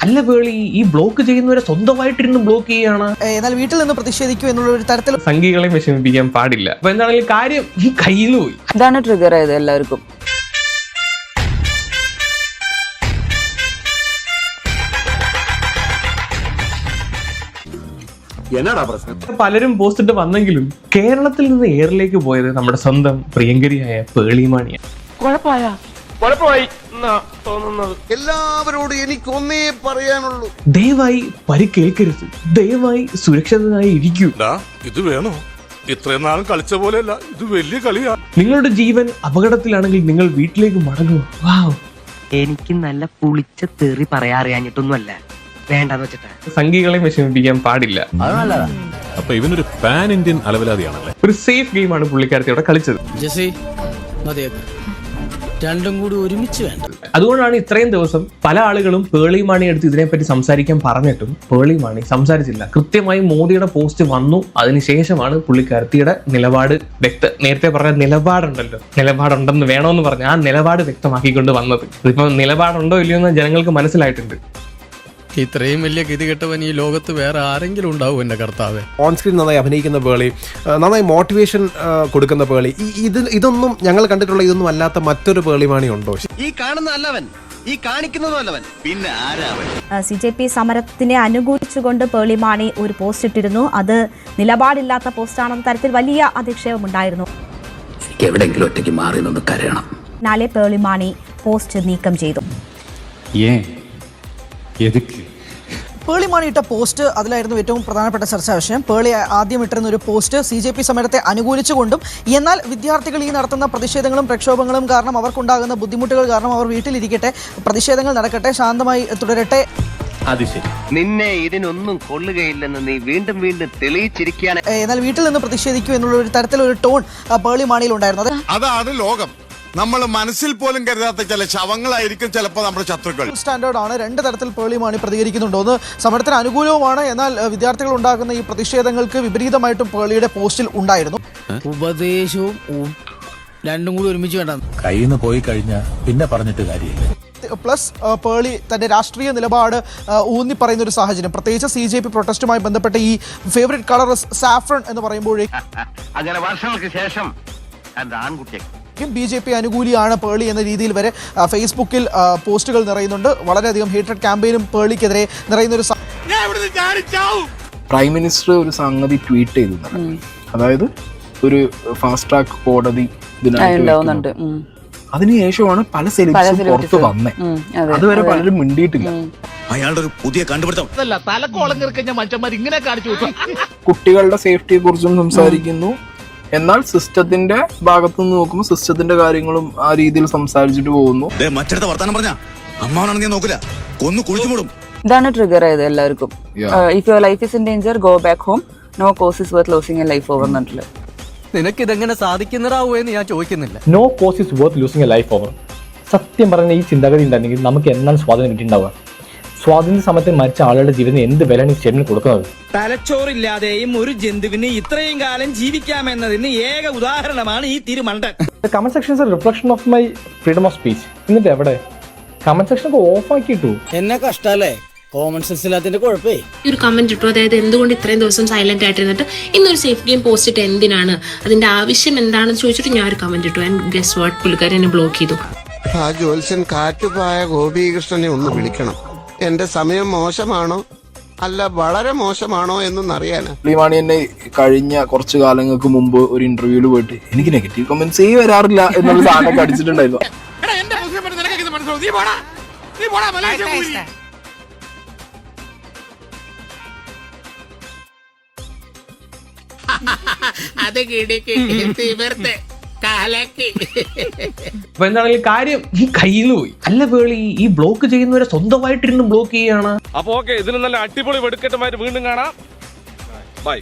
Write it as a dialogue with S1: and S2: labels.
S1: അല്ല പേളി, ഈ ബ്ലോക്ക് ചെയ്യുന്നവരെ സ്വന്തമായിട്ടിരുന്ന് ബ്ലോക്ക് ചെയ്യാണ്.
S2: എന്നാൽ വീട്ടിൽ നിന്ന് പ്രതിഷേധിക്കൂ എന്നുള്ള ഒരു തരത്തിൽ
S1: സംഘികളെ വിഷമിപ്പിക്കാൻ പാടില്ല. അപ്പൊ എന്താണെങ്കിലും കാര്യം കയ്യിൽ നിന്ന് പോയി.
S3: ഇതാണ് ട്രിഗർ ആയത് എല്ലാവർക്കും.
S1: പലരും പോസ്റ്റ് ഇട്ട് വന്നെങ്കിലും കേരളത്തിൽ നിന്ന് എയറിലേക്ക് പോയത് നമ്മുടെ സ്വന്തം പ്രിയങ്കരിയായ പേളിമാണിയാണ്.
S4: എല്ലാവരോടും എനിക്കൊന്നേ പറയാനുള്ളൂ,
S1: ദയവായി പരിക്കേൽക്കരുത്, ദയവായി സുരക്ഷിതനായി ഇരിക്കൂ.
S5: ഇത് വേണോ? ഇത്രയും നാളും കളിച്ച പോലെയല്ല, ഇത് വലിയ കളിയാ.
S1: നിങ്ങളുടെ ജീവൻ അപകടത്തിലാണെങ്കിൽ നിങ്ങൾ വീട്ടിലേക്ക് മടങ്ങുക. വാവ്,
S6: എനിക്ക് നല്ല പുളിച്ച തെറി പറയാറിയാഞ്ഞിട്ടൊന്നുമല്ല, വേണ്ടെന്ന് വെച്ചിട്ടാ.
S1: സംഘികളെ വിഷമിപ്പിക്കാൻ പാടില്ല.
S5: അപ്പൊ ഇവനൊരു പാൻ ഇന്ത്യൻ അലവലാതിയാണല്ലേ.
S1: ഒരു സേഫ് ഗെയിമാണ് പുള്ളിക്കാരത്തി അവിടെ കളിച്ചത്.
S2: രണ്ടും കൂടി ഒരുമിച്ച് വേണ്ട.
S1: അതുകൊണ്ടാണ് ഇത്രയും ദിവസം പല ആളുകളും പേളിമാണി എടുത്ത് ഇതിനെപ്പറ്റി സംസാരിക്കാൻ പറഞ്ഞിട്ടും പേളിമാണി സംസാരിച്ചില്ല. കൃത്യമായി മോദിയുടെ പോസ്റ്റ് വന്നു, അതിനുശേഷമാണ് പുള്ളിക്കാരത്തിയുടെ നിലപാട് നേരത്തെ പറഞ്ഞ നിലപാടുണ്ടെന്ന് വേണമെന്ന് പറഞ്ഞ ആ നിലപാട് വ്യക്തമാക്കിക്കൊണ്ട് വന്നത്. ഇതിപ്പോ നിലപാടുണ്ടോ ഇല്ലയോ എന്ന് ജനങ്ങൾക്ക് മനസ്സിലായിട്ടുണ്ട്.
S7: ഇത്രയും വലിയ ഗതികെട്ടവൻ ഈ ലോകത്ത് വേറെ ആരെങ്കിലും ഉണ്ടാവും എന്റെ കർത്താവേ.
S8: ഓൺ സ്ക്രീൻ നന്നായി അഭിനയിക്കുന്ന പേളി, നന്നായി മോട്ടിവേഷൻ കൊടുക്കുന്ന പേളി, ഇതൊന്നും ഞങ്ങൾ കണ്ടിട്ടുള്ള ഇതൊന്നും അല്ലാത്ത മറ്റൊരു പേളിമാണി ഉണ്ടോ?
S4: ഈ കാണുന്ന അല്ലവൻ, ഈ കാണിക്കുന്നതും അല്ലവൻ, പിന്നെ ആരാവൻ?
S9: CJP സമരത്തിനെ അനുകൂലിച്ചുകൊണ്ട് പേളിമാണി ഒരു പോസ്റ്റ് ഇട്ടിരുന്നു. അത് നിലപാടില്ലാത്ത പോസ്റ്റാണെന്ന തരത്തിൽ വലിയ അധിക്ഷേപമുണ്ടായിരുന്നു.
S4: എവിടെയെങ്കിലും ഒറ്റയ്ക്ക് മാറി നിന്ന് കരയണം.
S9: നാളെ പേളിമാണി പോസ്റ്റ് നീക്കം ചെയ്തു.
S2: പേളിമാണി ഇട്ട പോസ്റ്റ് അതിലായിരുന്നു ഏറ്റവും പ്രധാനപ്പെട്ട ചർച്ചാ വിഷയം. പേളി ആദ്യം ഇട്ടിരുന്ന ഒരു പോസ്റ്റ് CJP സമരത്തെ അനുകൂലിച്ചുകൊണ്ടും, എന്നാൽ വിദ്യാർത്ഥികൾ ഈ നടത്തുന്ന പ്രതിഷേധങ്ങളും പ്രക്ഷോഭങ്ങളും കാരണം അവർക്കുണ്ടാകുന്ന ബുദ്ധിമുട്ടുകൾ കാരണം അവർ വീട്ടിലിരിക്കട്ടെ, പ്രതിഷേധങ്ങൾ നടക്കട്ടെ, ശാന്തമായി തുടരട്ടെ.
S6: നിന്നെ ഇതിനൊന്നും കൊള്ളുകയില്ലെന്ന് നീ വീണ്ടും വീണ്ടും തെളിയിച്ചിരിക്കുകയാണ്.
S2: എന്നാൽ വീട്ടിൽ നിന്ന് പ്രതിഷേധിക്കൂ എന്നുള്ള ഒരു തരത്തിലൊരു ടോൺ പേളിമാണിയിൽ ഉണ്ടായിരുന്നു.
S5: അതാണ് ലോകം. നമ്മൾ മനസ്സിൽ പോലും കരുതാത്ത ചില ശവങ്ങളായിരിക്കും ചിലപ്പോൾ നമ്മുടെ ശത്രുക്കൾ.
S2: സ്റ്റാൻഡേർഡ് ആണ്. രണ്ട് തരത്തിൽ പേളിമാണി പ്രതികരിക്കുന്നുണ്ടോ? ഒന്ന് സമരത്തിന് അനുകൂലവുമാണ്, എന്നാൽ വിദ്യാർത്ഥികൾ ഉണ്ടാക്കുന്ന ഈ പ്രതിഷേധങ്ങൾക്ക് വിപരീതമായിട്ടും പേളിയുടെ പോസ്റ്റിൽ ഉണ്ടായിരുന്നു.
S7: ഉപദേശവും രണ്ടും കൂടി ഒരുമിച്ച് വേണ്ട.
S10: കയ്യിൽ നിന്ന് പോയി കഴിഞ്ഞാൽ പിന്നെ പറഞ്ഞിട്ട് കാര്യമില്ല.
S2: പ്ലസ് പേളി തന്റെ രാഷ്ട്രീയ നിലപാട് ഊന്നി പറയുന്ന ഒരു സാഹചര്യം, പ്രത്യേകിച്ച് CJP പ്രൊട്ടസ്റ്റുമായി ബന്ധപ്പെട്ട ഈ ഫേവറേറ്റ് കളർ സാഫ്രൺ എന്ന് പറയുമ്പോഴേക്കും
S6: അങ്ങനെ വർഷങ്ങൾക്ക് ശേഷം
S2: BJP അനുകൂലിയാണ് പേളി എന്ന രീതിയിൽ വരെ ഫേസ്ബുക്കിൽ പോസ്റ്റുകൾ നിറയുന്നുണ്ട്. വളരെയധികം ഹേറ്റഡ് ക്യാമ്പയിനും പേളിക്കെതിരെ നിറയുന്ന ഒരു
S7: പ്രൈം മിനിസ്റ്റർ ഒരു സംഗതി ട്വീറ്റ് ചെയ്തു, അതായത് ഒരു ഫാസ്റ്റ് ട്രാക്ക് കോടതി ഇതിനായിട്ട്. അതിനുശേഷമാണ് പല സെലിബ്രിറ്റീസും പുറത്ത് വന്നേ. അതുവരെ പലരും മിണ്ടിയിട്ടില്ല.
S4: അയാളുടെ ഒരു പുതിയ കണ്ടുപിടുത്തം.
S7: കുട്ടികളുടെ സേഫ്റ്റിയെ കുറിച്ചും സംസാരിക്കുന്നു, എന്നാൽ സിസ്റ്റത്തിന്റെ ഭാഗത്തു നിന്ന് നോക്കുമ്പോൾ സിസ്റ്റത്തിന്റെ കാര്യങ്ങളും ആ രീതിയിൽ സംസാരിച്ചിട്ട് പോകുന്നു.
S4: മറ്റടുത്ത വർത്താനം പറഞ്ഞ അമ്മാവനാണെന്ന് നോക്കില്ല, കൊന്നു കുഴിച്ചുമൂടും.
S3: ഇതാണ് ട്രിഗർ ആയത് എല്ലാവർക്കും. If your life is in danger, go back home, no cause is worth losing a life over എന്നിട്ടില്ല.
S7: നിനക്ക് ഇതെങ്ങനെ സാധിക്കുന്നതാവോ എന്ന് ഞാൻ ചോദിക്കുന്നില്ല.
S1: No cause is worth losing a life over. സത്യം പറഞ്ഞ ഈ ചിന്താഗതി ഉണ്ടെങ്കിൽ നമുക്ക് എന്താണ് സ്വാതന്ത്ര്യം കിട്ടിയിട്ടുണ്ടാവുക? സ്വാതന്ത്ര്യ സമയത്ത് മരിച്ച ആളുടെ ജീവന് എന്ത് വിലയാണ് ഈ സ്റ്റേറ്റിന് കൊടുക്കുന്നത്?
S11: തലച്ചോറില്ലാതെയും ഒരു ജന്തുവിന് ഇത്രയും കാലം ജീവിക്കാമെന്നതിന് ഏക ഉദാഹരണമാണ് ഈ തിരുമണ്ടൻ.
S1: Comment section is a reflection of my freedom of speech. എന്നിട്ട് എവിടെ കമന്റ് സെക്ഷൻ ഓഫ് ആക്കിയിട്ടു?
S11: എന്നെ കഷ്ടല്ലേ, കോമൺ സെൻസ് ഇല്ലാത്തതിന്റെ കുഴപ്പേ.
S12: ഒരു കമന്റ് ഇട്ടു, അതായത് എന്തുകൊണ്ട് ഇത്രയും ദിവസം സൈലന്റ് ആയിട്ടിരുന്നിട്ട് ഇന്നൊരു സേഫ് ഗെയിം പോസ്റ്റ് ഇട്ട് എന്തിനാണ്, അതിന്റെ ആവശ്യം എന്താണെന്ന് ചോദിച്ചിട്ട് ഞാൻ ഒരു കമന്റ് ഇട്ടു. ആൻഡ് ഗസ് വാട്ട്, പുള്ളിക്കാരൻ എന്നെ ബ്ലോക്ക് ചെയ്തു.
S4: ആ ജ്യോത്സ്യൻ കാറ്റുപായ ഗോപീകൃഷ്ണനെ ഒന്ന് വിളിക്കണം. എന്റെ സമയം മോശമാണോ അല്ല വളരെ മോശമാണോ എന്നറിയാനാ.
S7: പുള്ളിമാണി എന്നെ കഴിഞ്ഞ കുറച്ചു കാലങ്ങൾക്ക് മുമ്പ് ഒരു ഇന്റർവ്യൂവിൽ പോയിട്ട് എനിക്ക് നെഗറ്റീവ് കമന്റ്സേ വരാറില്ല എന്നുള്ള സാധനമൊക്കെ അടിച്ചിട്ടുണ്ടായിരുന്നു.
S1: അപ്പൊ എന്താണെങ്കിലും കാര്യം കയ്യിൽ നിന്ന് പോയി. അല്ല പേളി, ഈ ബ്ലോക്ക് ചെയ്യുന്നവരെ സ്വന്തമായിട്ടിരുന്ന് ബ്ലോക്ക് ചെയ്യാണ്.
S5: അപ്പൊ ഓക്കെ, ഇതിന് നല്ല അടിപൊളി വെടുക്കട്ടമായിട്ട് വീണ്ടും കാണാം. ബൈ.